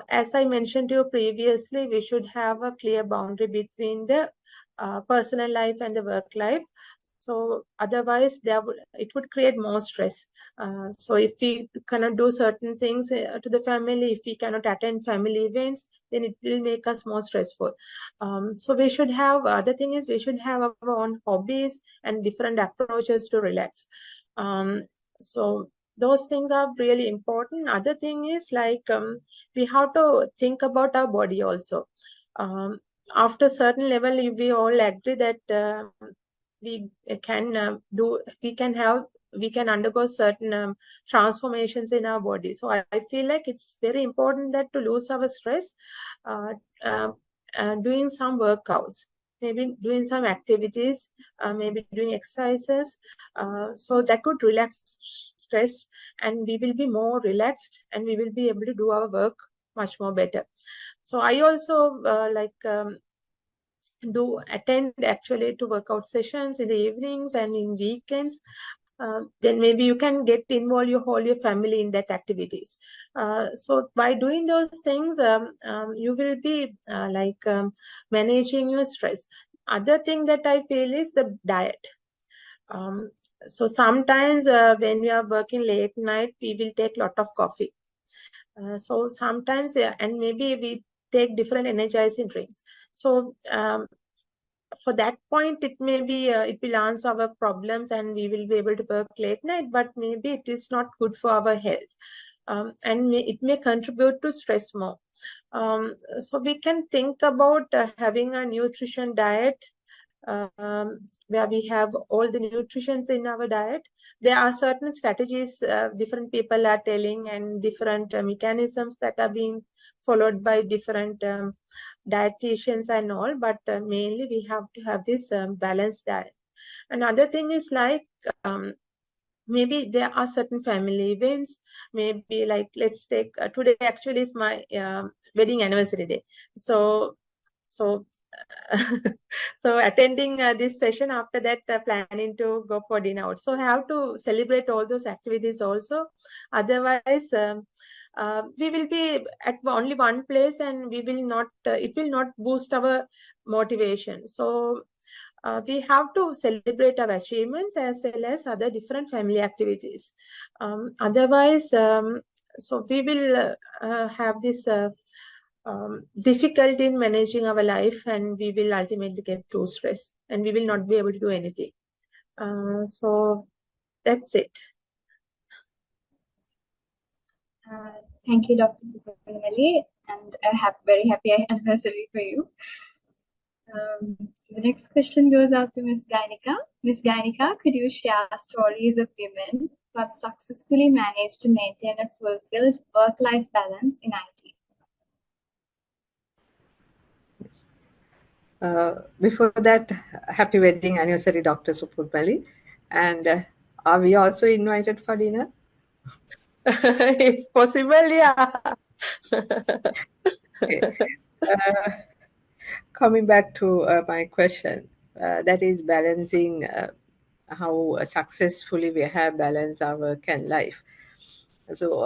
As I mentioned to you previously, we should have a clear boundary between the personal life and the work life. So otherwise it would create more stress. So if we cannot do certain things to the family, if we cannot attend family events, then it will make us more stressful. So we should have, other thing is we should have our own hobbies and different approaches to relax. So those things are really important. Other thing is like we have to think about our body also. After a certain level, we all agree that we can undergo certain transformations in our body. So I feel like it's very important that to lose our stress, doing some workouts, maybe doing some activities, maybe doing exercises, so that could relax stress, and we will be more relaxed, and we will be able to do our work much more better. So I also attend actually to workout sessions in the evenings and in weekends. Then maybe you can get involved your family in that activities. So by doing those things, you will be managing your stress. Other thing that I feel is the diet. So sometimes when we are working late night, we will take a lot of coffee. So sometimes, and maybe we take different energizing drinks. So for that point, it may be it will answer our problems, and we will be able to work late night, but maybe it is not good for our health, and it may contribute to stress more. So we can think about having a nutrition diet where we have all the nutrients in our diet. There are certain strategies different people are telling, and different mechanisms that are being followed by different dietitians and all, but mainly we have to have this balanced diet. Another thing is like maybe there are certain family events, maybe like let's take today actually is my wedding anniversary day. So attending this session, after that planning to go for dinner out. So I have to celebrate all those activities also. Otherwise we will be at only one place, and we will not it will not boost our motivation. So we have to celebrate our achievements as well as other different family activities. Otherwise so we will have this difficulty in managing our life, and we will ultimately get too stressed, and we will not be able to do anything. So that's it. Thank you, Dr. Subramanian, and a very happy anniversary for you. So the next question goes out to Ms. Gainika. Ms. Gainika, could you share stories of women who have successfully managed to maintain a fulfilled work-life balance in IT? Before that, happy wedding anniversary, Dr. Subramanian. And are we also invited for dinner? If possible, yeah. Okay. Coming back to my question, that is balancing how successfully we have balanced our work and life. So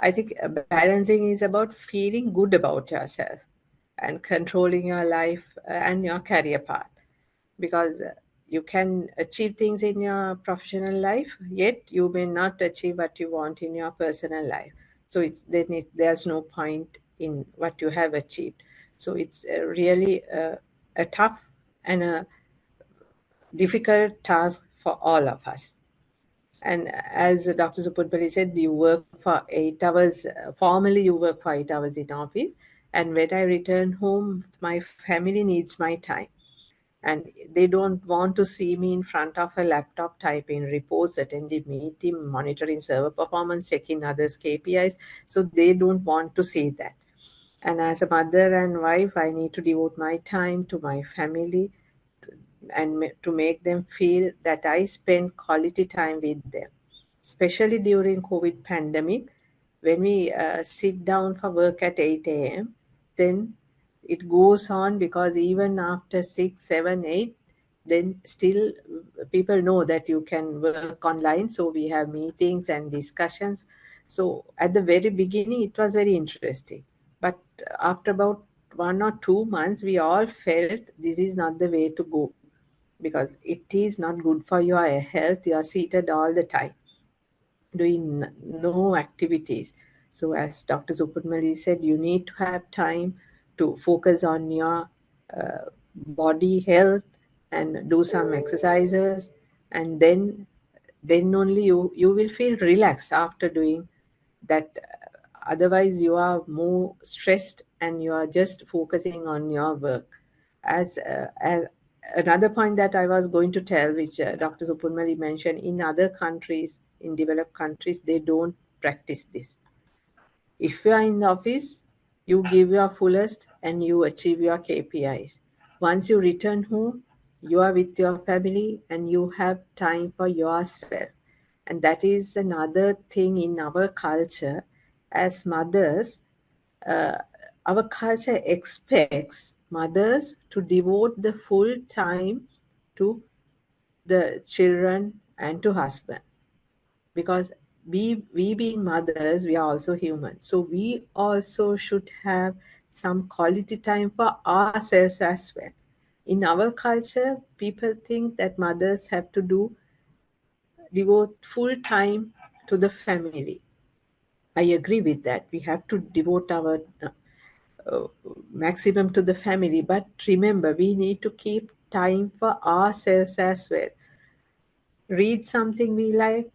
I think balancing is about feeling good about yourself and controlling your life and your career path, because you can achieve things in your professional life, yet you may not achieve what you want in your personal life. So there's no point in what you have achieved. So it's really a tough and a difficult task for all of us. And as Dr. Suputpally said, you work for 8 hours. Formally, you work for 8 hours in office. And when I return home, my family needs my time. And they don't want to see me in front of a laptop typing reports, attending meeting, monitoring server performance, checking others' KPIs. So they don't want to see that. And as a mother and wife, I need to devote my time to my family and to make them feel that I spend quality time with them, especially during COVID pandemic. When we sit down for work at 8 a.m., then it goes on, because even after 6, 7, 8, then still people know that you can work online. So we have meetings and discussions. So at the very beginning, it was very interesting. But after about 1 or 2 months, we all felt this is not the way to go, because it is not good for your health. You are seated all the time, doing no activities. So as Dr. Suputmali said, you need to have time to focus on your body health and do some exercises, and then only you will feel relaxed after doing that. Otherwise you are more stressed and you are just focusing on your work. As another point that I was going to tell, which Dr. Suputmali mentioned, in other countries, in developed countries, they don't practice this. If you are in the office, you give your fullest and you achieve your KPIs. Once you return home, you are with your family and you have time for yourself. And that is another thing in our culture. As mothers, our culture expects mothers to devote the full time to the children and to husband, because we being mothers, we are also human, so we also should have some quality time for ourselves as well. In our culture, people think that mothers have to devote full time to the family. I agree with that. We have to devote our maximum to the family, but remember, we need to keep time for ourselves as well. Read something we like,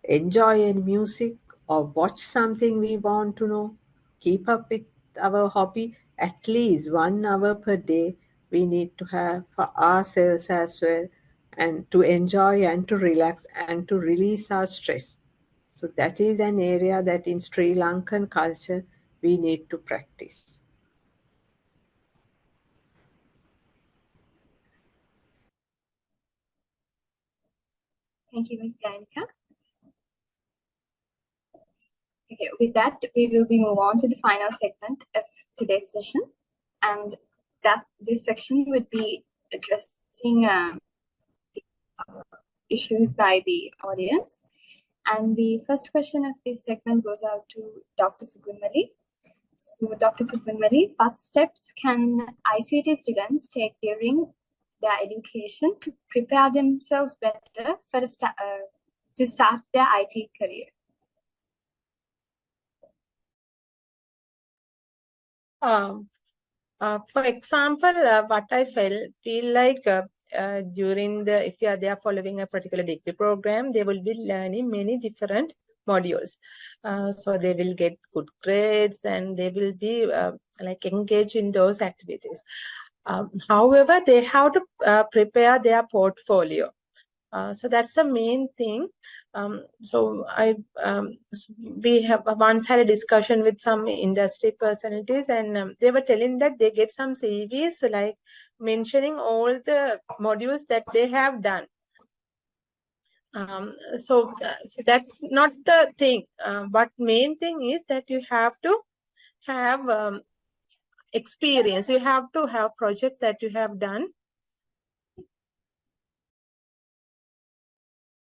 enjoy any music, or watch something we want to know. Keep up with our hobby. At least 1 hour per day we need to have for ourselves as well, and to enjoy and to relax and to release our stress. So that is an area that in Sri Lankan culture we need to practice. Thank you, Ms. Ganika. Okay, with that, we will be move on to the final segment of today's session, and that this section would be addressing issues by the audience. And the first question of this segment goes out to Dr. Sugunmali. So, Dr. Sugunmali, what steps can ICT students take during their education to prepare themselves better for to start their IT career? For example, what I feel like during if you are there following a particular degree program, they will be learning many different modules. So they will get good grades and they will be like engaged in those activities. However, they have to prepare their portfolio. So that's the main thing. We have once had a discussion with some industry personalities, and they were telling that they get some CVs like mentioning all the modules that they have done. So that's not the thing. But main thing is that you have to have experience. You have to have projects that you have done.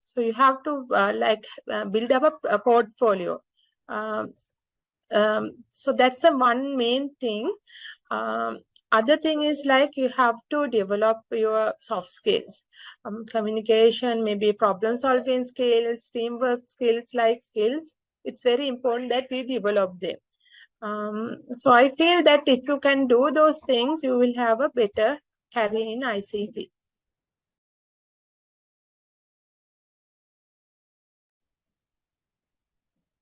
So you have to build up a portfolio. So that's the one main thing. Other thing is like you have to develop your soft skills, communication, maybe problem solving skills, teamwork skills, life skills. It's very important that we develop them. So I feel that if you can do those things, you will have a better career in ICT.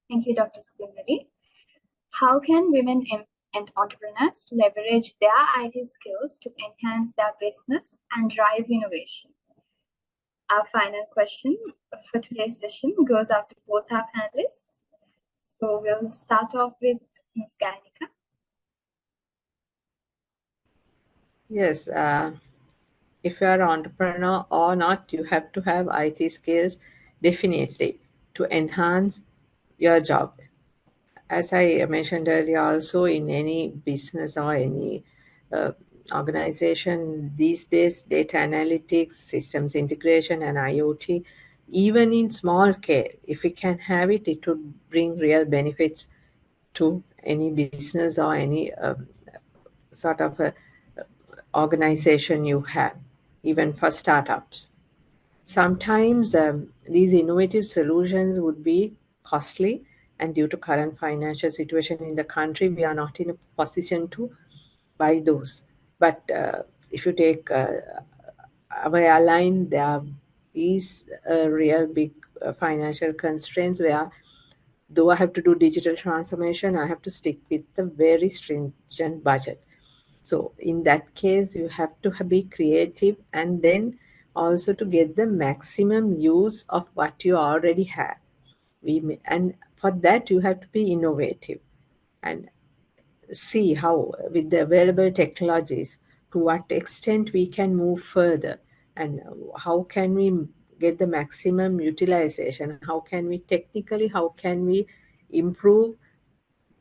Thank you, Dr. Subramani. How can women and entrepreneurs leverage their IT skills to enhance their business and drive innovation? Our final question for today's session goes out to both our panelists. So we'll start off with Ms. Gainika. Yes, if you are an entrepreneur or not, you have to have IT skills definitely to enhance your job. As I mentioned earlier, also in any business or any organization these days, data analytics, systems integration, and IoT, even in small scale, if we can have it, it would bring real benefits to any business or any sort of a organization you have, even for startups. Sometimes these innovative solutions would be costly, and due to current financial situation in the country, we are not in a position to buy those. But if you take our airline, there is a real big financial constraints where, though I have to do digital transformation, I have to stick with the very stringent budget. So in that case, you have to be creative, and then also to get the maximum use of what you already have. And for that, you have to be innovative and see how, with the available technologies, to what extent we can move further, and how can we get the maximum utilization, how can we improve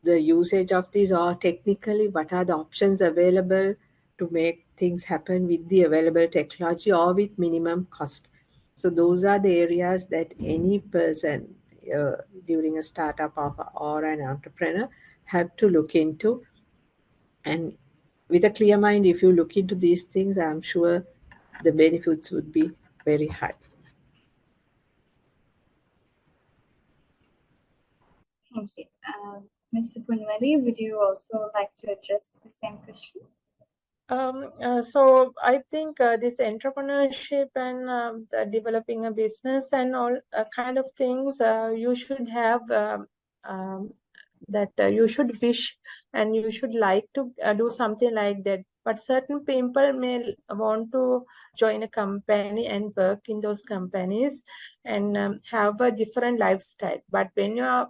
the usage of these, or technically what are the options available to make things happen with the available technology or with minimum cost. So those are the areas that any person during a startup or an entrepreneur have to look into. And with a clear mind, if you look into these things, I'm sure the benefits would be very high. Thank you. Ms. Punwari, would you also like to address the same question? So I think this entrepreneurship and developing a business and all kind of things, you should have that you should wish and you should like to do something like that. But certain people may want to join a company and work in those companies and have a different lifestyle. But when you are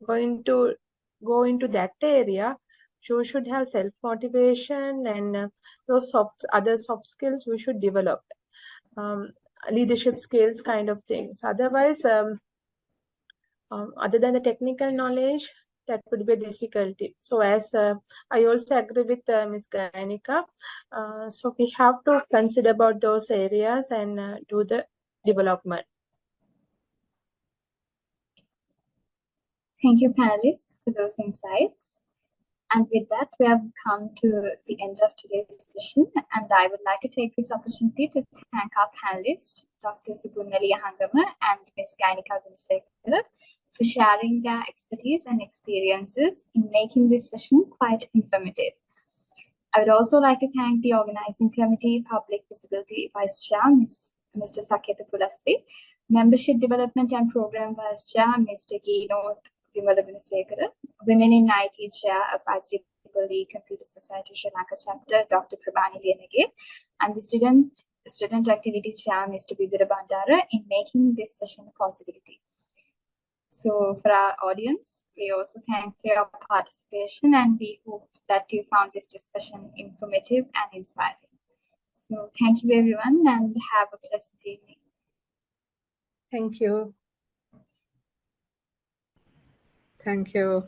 going to go into that area, you should have self-motivation and those other soft skills we should develop, leadership skills kind of things. Otherwise, other than the technical knowledge, that would be a difficulty. So as I also agree with Ms. Gainika, so we have to consider about those areas and do the development. Thank you, panelists, for those insights. And with that, we have come to the end of today's session. And I would like to take this opportunity to thank our panelists, Dr. Subramani Hangama and Ms. Gainika Gunsekar, for sharing their expertise and experiences in making this session quite informative. I would also like to thank the Organizing Committee, Public Visibility Vice Chair, Mr. Saketa Pulasti, Membership Development and Program Vice Chair, Mr. Gino Vimala Gunsekara, Women in IT Chair of IEEE Computer Society Sri Lanka Chapter, Dr. Prabhani Liyanage, and the Student Activity Chair, Mr. Vidura Bandara, in making this session a possibility. So for our audience, we also thank you for your participation, and we hope that you found this discussion informative and inspiring. So thank you everyone, and have a pleasant evening. Thank you. Thank you.